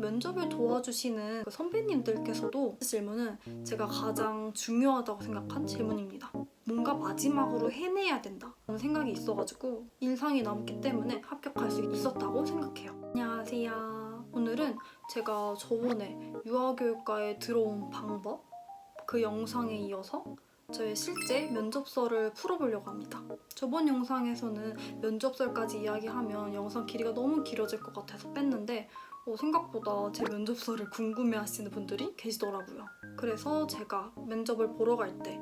면접을 도와주시는 그 선배님들께서도 질문은 제가 가장 중요하다고 생각한 질문입니다. 뭔가 마지막으로 해내야 된다는 생각이 있어가지고 인상이 남기 때문에 합격할 수 있었다고 생각해요. 안녕하세요. 오늘은 제가 저번에 유아교육과에 들어온 방법 그 영상에 이어서 저의 실제 면접설을 풀어보려고 합니다. 저번 영상에서는 면접설까지 이야기하면 영상 길이가 너무 길어질 것 같아서 뺐는데 생각보다 제 면접설을 궁금해하시는 분들이 계시더라고요. 그래서 제가 면접을 보러 갈 때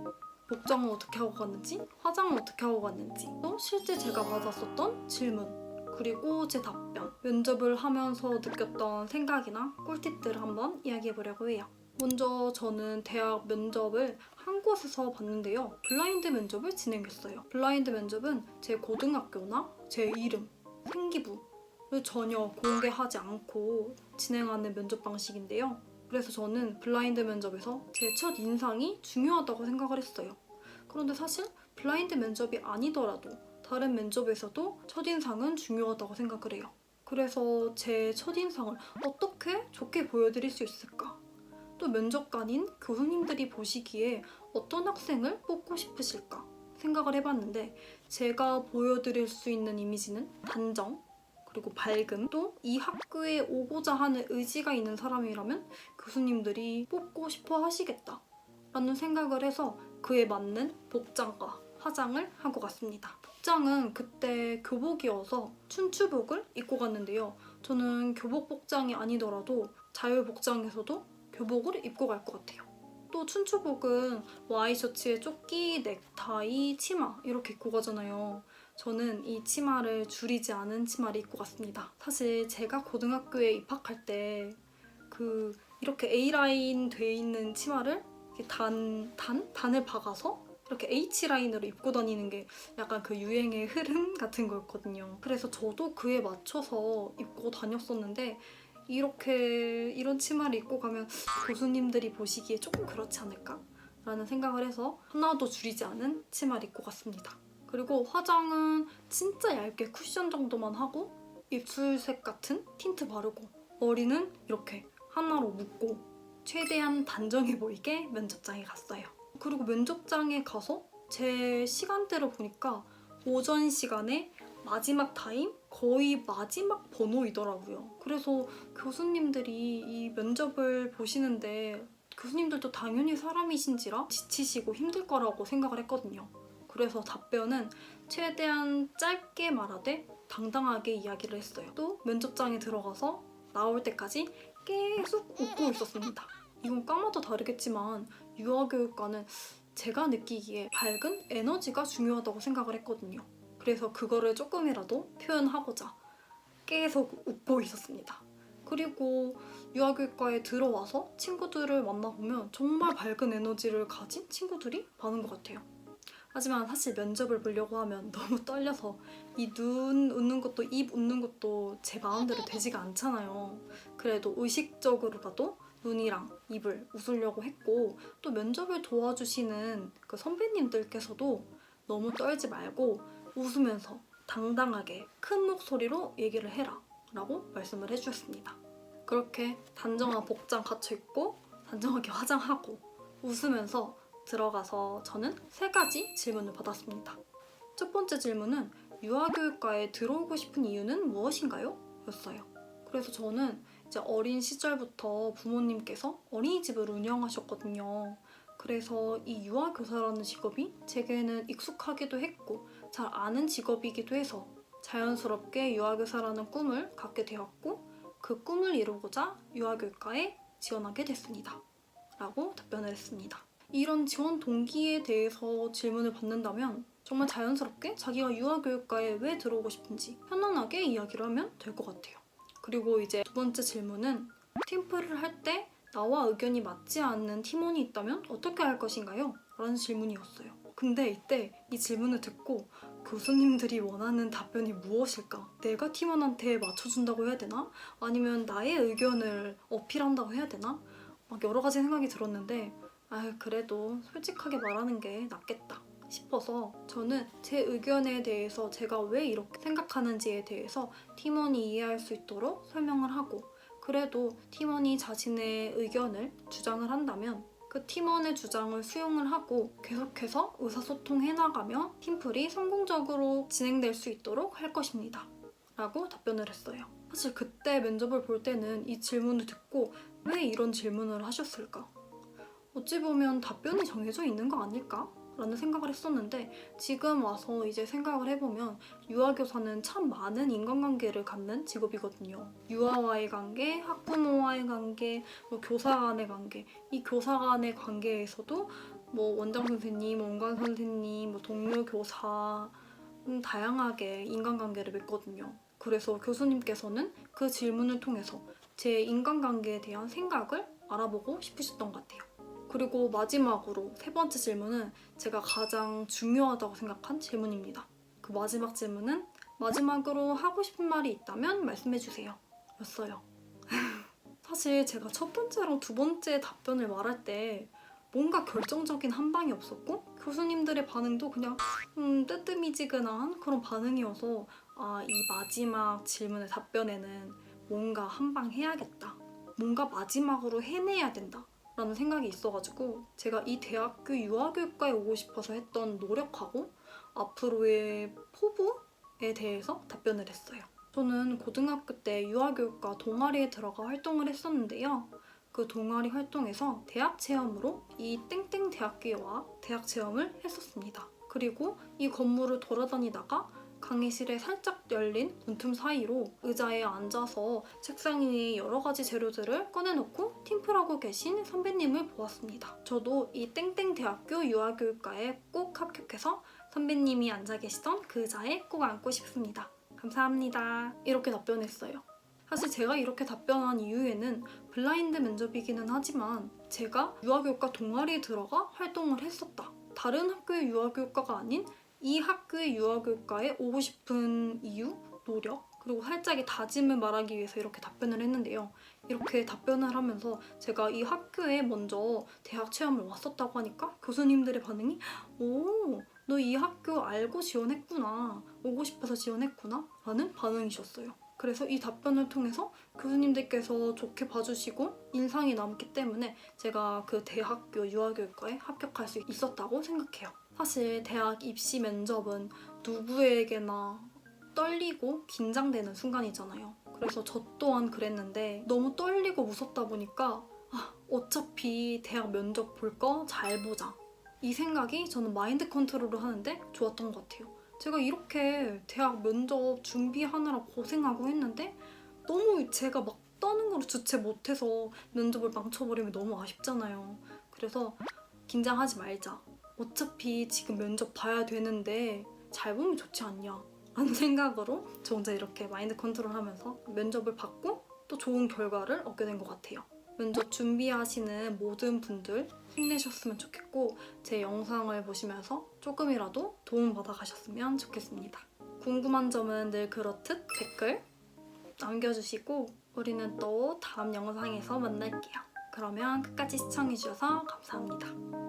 복장은 어떻게 하고 갔는지, 화장은 어떻게 하고 갔는지, 또 실제 제가 받았었던 질문, 그리고 제 답변, 면접을 하면서 느꼈던 생각이나 꿀팁들을 한번 이야기해보려고 해요. 먼저 저는 대학 면접을 한 곳에서 봤는데요. 블라인드 면접을 진행했어요. 블라인드 면접은 제 고등학교나 제 이름, 생기부를 전혀 공개하지 않고 진행하는 면접 방식인데요. 그래서 저는 블라인드 면접에서 제 첫 인상이 중요하다고 생각을 했어요. 그런데 사실 블라인드 면접이 아니더라도 다른 면접에서도 첫인상은 중요하다고 생각을 해요. 그래서 제 첫인상을 어떻게 좋게 보여드릴 수 있을까? 또 면접관인 교수님들이 보시기에 어떤 학생을 뽑고 싶으실까 생각을 해봤는데 제가 보여드릴 수 있는 이미지는 단정, 그리고 밝음, 또 이 학교에 오고자 하는 의지가 있는 사람이라면 교수님들이 뽑고 싶어 하시겠다 라는 생각을 해서 그에 맞는 복장과 화장을 하고 갔습니다. 복장은 그때 교복이어서 춘추복을 입고 갔는데요. 저는 교복 복장이 아니더라도 자유복장에서도 교복을 입고 갈 것 같아요. 또 춘추복은 와이셔츠에 조끼, 넥타이, 치마 이렇게 입고 가잖아요. 저는 이 치마를 줄이지 않은 치마를 입고 갔습니다. 사실 제가 고등학교에 입학할 때 이렇게 A라인 돼 있는 치마를 이렇게 단을 박아서 이렇게 H라인으로 입고 다니는 게 약간 그 유행의 흐름 같은 거였거든요. 그래서 저도 그에 맞춰서 입고 다녔었는데 이런 치마를 입고 가면 교수님들이 보시기에 조금 그렇지 않을까? 라는 생각을 해서 하나도 줄이지 않은 치마를 입고 갔습니다. 그리고 화장은 진짜 얇게 쿠션 정도만 하고 입술색 같은 틴트 바르고 머리는 이렇게 하나로 묶고 최대한 단정해 보이게 면접장에 갔어요. 그리고 면접장에 가서 제 시간대를 보니까 오전 시간에 마지막 타임? 거의 마지막 번호이더라고요. 그래서 교수님들이 이 면접을 보시는데 교수님들도 당연히 사람이신지라 지치시고 힘들 거라고 생각을 했거든요. 그래서 답변은 최대한 짧게 말하되 당당하게 이야기를 했어요. 또 면접장에 들어가서 나올 때까지 계속 웃고 있었습니다. 이건 과마다 다르겠지만 유아교육과는 제가 느끼기에 밝은 에너지가 중요하다고 생각을 했거든요. 그래서 그거를 조금이라도 표현하고자 계속 웃고 있었습니다. 그리고 유아교육과에 들어와서 친구들을 만나보면 정말 밝은 에너지를 가진 친구들이 많은 것 같아요. 하지만 사실 면접을 보려고 하면 너무 떨려서 이 눈 웃는 것도 입 웃는 것도 제 마음대로 되지가 않잖아요. 그래도 의식적으로라도 눈이랑 입을 웃으려고 했고 또 면접을 도와주시는 그 선배님들께서도 너무 떨지 말고 웃으면서 당당하게 큰 목소리로 얘기를 해라 라고 말씀을 해주셨습니다. 그렇게 단정한 복장 갖춰입고 단정하게 화장하고 웃으면서 들어가서 저는 3가지 질문을 받았습니다. 첫 번째 질문은 유아교육과에 들어오고 싶은 이유는 무엇인가요? 였어요. 그래서 저는 이제 어린 시절부터 부모님께서 어린이집을 운영하셨거든요. 그래서 이 유아교사라는 직업이 제게는 익숙하기도 했고 잘 아는 직업이기도 해서 자연스럽게 유아교사라는 꿈을 갖게 되었고 그 꿈을 이루고자 유아교육과에 지원하게 됐습니다. 라고 답변을 했습니다. 이런 지원 동기에 대해서 질문을 받는다면 정말 자연스럽게 자기가 유아교육과에 왜 들어오고 싶은지 편안하게 이야기를 하면 될 것 같아요. 그리고 이제 두 번째 질문은 팀플을 할 때 나와 의견이 맞지 않는 팀원이 있다면 어떻게 할 것인가요? 라는 질문이었어요. 근데 이때 이 질문을 듣고 교수님들이 원하는 답변이 무엇일까? 내가 팀원한테 맞춰준다고 해야 되나? 아니면 나의 의견을 어필한다고 해야 되나? 막 여러 가지 생각이 들었는데 그래도 솔직하게 말하는 게 낫겠다 싶어서 저는 제 의견에 대해서 제가 왜 이렇게 생각하는지에 대해서 팀원이 이해할 수 있도록 설명을 하고 그래도 팀원이 자신의 의견을 주장을 한다면 그 팀원의 주장을 수용을 하고 계속해서 의사소통해 나가며 팀플이 성공적으로 진행될 수 있도록 할 것입니다. 라고 답변을 했어요. 사실 그때 면접을 볼 때는 이 질문을 듣고 왜 이런 질문을 하셨을까? 어찌 보면 답변이 정해져 있는 거 아닐까? 라는 생각을 했었는데 지금 와서 이제 생각을 해보면 유아교사는 참 많은 인간관계를 갖는 직업이거든요. 유아와의 관계, 학부모와의 관계, 교사 간의 관계. 이 교사 간의 관계에서도 원장 선생님, 원관 선생님, 동료 교사 다양하게 인간관계를 맺거든요. 그래서 교수님께서는 그 질문을 통해서 제 인간관계에 대한 생각을 알아보고 싶으셨던 것 같아요. 그리고 마지막으로 세 번째 질문은 제가 가장 중요하다고 생각한 질문입니다. 그 마지막 질문은 마지막으로 하고 싶은 말이 있다면 말씀해주세요. 였어요. 사실 제가 첫 번째랑 두 번째 답변을 말할 때 뭔가 결정적인 한 방이 없었고 교수님들의 반응도 그냥 뜨뜨미지근한 그런 반응이어서 이 마지막 질문의 답변에는 뭔가 한 방 해야겠다. 뭔가 마지막으로 해내야 된다. 라는 생각이 있어가지고 제가 이 대학교 유아교육과에 오고 싶어서 했던 노력하고 앞으로의 포부에 대해서 답변을 했어요. 저는 고등학교 때 유아교육과 동아리에 들어가 활동을 했었는데요. 그 동아리 활동에서 대학 체험으로 이 땡땡 대학교에 와 대학 체험을 했었습니다. 그리고 이 건물을 돌아다니다가 강의실에 살짝 열린 문틈 사이로 의자에 앉아서 책상 위에 여러 가지 재료들을 꺼내놓고 팀플하고 계신 선배님을 보았습니다. 저도 이 땡땡 대학교 유아교육과에 꼭 합격해서 선배님이 앉아 계시던 그 의자에 꼭 앉고 싶습니다. 감사합니다. 이렇게 답변했어요. 사실 제가 이렇게 답변한 이유에는 블라인드 면접이기는 하지만 제가 유아교육과 동아리에 들어가 활동을 했었다. 다른 학교의 유아교육과가 아닌 이 학교의 유아교육과에 오고 싶은 이유, 노력, 그리고 살짝의 다짐을 말하기 위해서 이렇게 답변을 했는데요. 이렇게 답변을 하면서 제가 이 학교에 먼저 대학 체험을 왔었다고 하니까 교수님들의 반응이 오, 너 이 학교 알고 지원했구나, 오고 싶어서 지원했구나 라는 반응이셨어요. 그래서 이 답변을 통해서 교수님들께서 좋게 봐주시고 인상이 남기 때문에 제가 그 대학교 유아교육과에 합격할 수 있었다고 생각해요. 사실 대학 입시 면접은 누구에게나 떨리고 긴장되는 순간이잖아요. 그래서 저 또한 그랬는데 너무 떨리고 무섭다 보니까 어차피 대학 면접 볼 거 잘 보자. 이 생각이 저는 마인드 컨트롤을 하는데 좋았던 것 같아요. 제가 이렇게 대학 면접 준비하느라 고생하고 했는데 너무 제가 막 떠는 걸 주체 못해서 면접을 망쳐버리면 너무 아쉽잖아요. 그래서 긴장하지 말자. 어차피 지금 면접 봐야 되는데 잘 보면 좋지 않냐 라는 생각으로 저 혼자 이렇게 마인드 컨트롤하면서 면접을 받고 또 좋은 결과를 얻게 된 것 같아요. 면접 준비하시는 모든 분들 힘내셨으면 좋겠고 제 영상을 보시면서 조금이라도 도움받아 가셨으면 좋겠습니다. 궁금한 점은 늘 그렇듯 댓글 남겨주시고 우리는 또 다음 영상에서 만날게요. 그러면 끝까지 시청해주셔서 감사합니다.